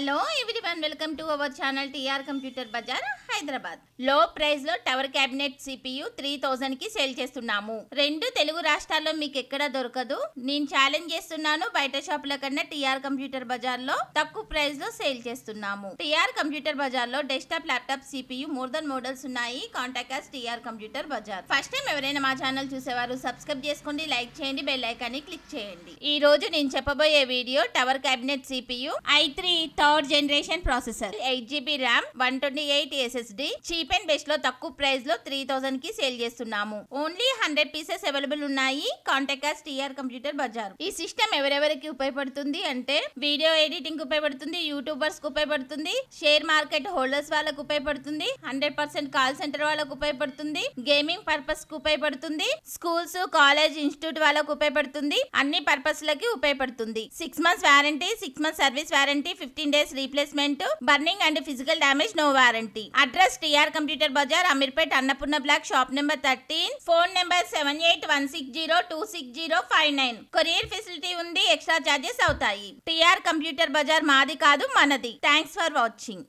Hello everyone, welcome to our channel TR computer bazaar Hyderabad. Low price లో tower cabinet CPU 3000 కి sale చేస్తున్నాము. రెండు తెలుగు రాష్ట్రాల్లో మీకు ఎక్కడ దొరకదు. నేను ఛాలెంజ్ చేస్తున్నాను, బయట షాపుల కన్నా టీఆర్ కంప్యూటర్ బజార్ లో తక్కువ ప్రైస్ లో సేల్ చేస్తున్నాము. టీఆర్ కంప్యూటర్ బజార్ లో desktop, laptop CPU more than models ఉన్నాయి. Contact us TR computer bazaar. First time ఎవరైనా మా ఛానల్ చూసేవారు సబ్స్క్రైబ్ చేసుకోండి, లైక్ చేయండి, బెల్ ఐకాన్ ని క్లిక్ చేయండి. ఈ రోజు నేను చెప్పబోయే video tower cabinet CPU i3 third generation processor, 8GB RAM, 128 SSD, cheap and best లో తక్కువ ప్రైస్ లో 3000 కి సేల్ చేస్తున్నాము. ఓన్లీ 100 పీసెస్ అవైలబుల్ ఉన్నాయి. Contact us TR computer bazaar. ఈ సిస్టమ్ ఎవరెవరికి ఉపయోగపడుతుంది అంటే వీడియో ఎడిటింగ్ ఉపయోగపడుతుంది, యూట్యూబర్స్ కు ఉపయోగపడుతుంది, షేర్ మార్కెట్ హోల్డర్స్ వాళ్ళకు ఉపయోగపడుతుంది, 100% కాల్ సెంటర్ వాళ్ళకు ఉపయోగపడుతుంది, గేమింగ్ పర్పస్ కు ఉపయోగపడుతుంది, స్కూల్స్, కాలేజ్, ఇన్స్టిట్యూట్ వాళ్ళకు ఉపయోగపడుతుంది, అన్ని పర్పస్ లకి ఉపయోగపడుతుంది. 6 months warranty, 6 months service warranty, 15 days replacement, burning and physical damage no warranty. Address TR computer bazaar, Ameerpet, Annapurna block, shop number 13, phone number 7816026059. Courier facility ఉంది, ఎక్స్ట్రా చార్జెస్ అవుతాయి. TR computer bazaar మాది కాదు, మనది. Thanks for watching.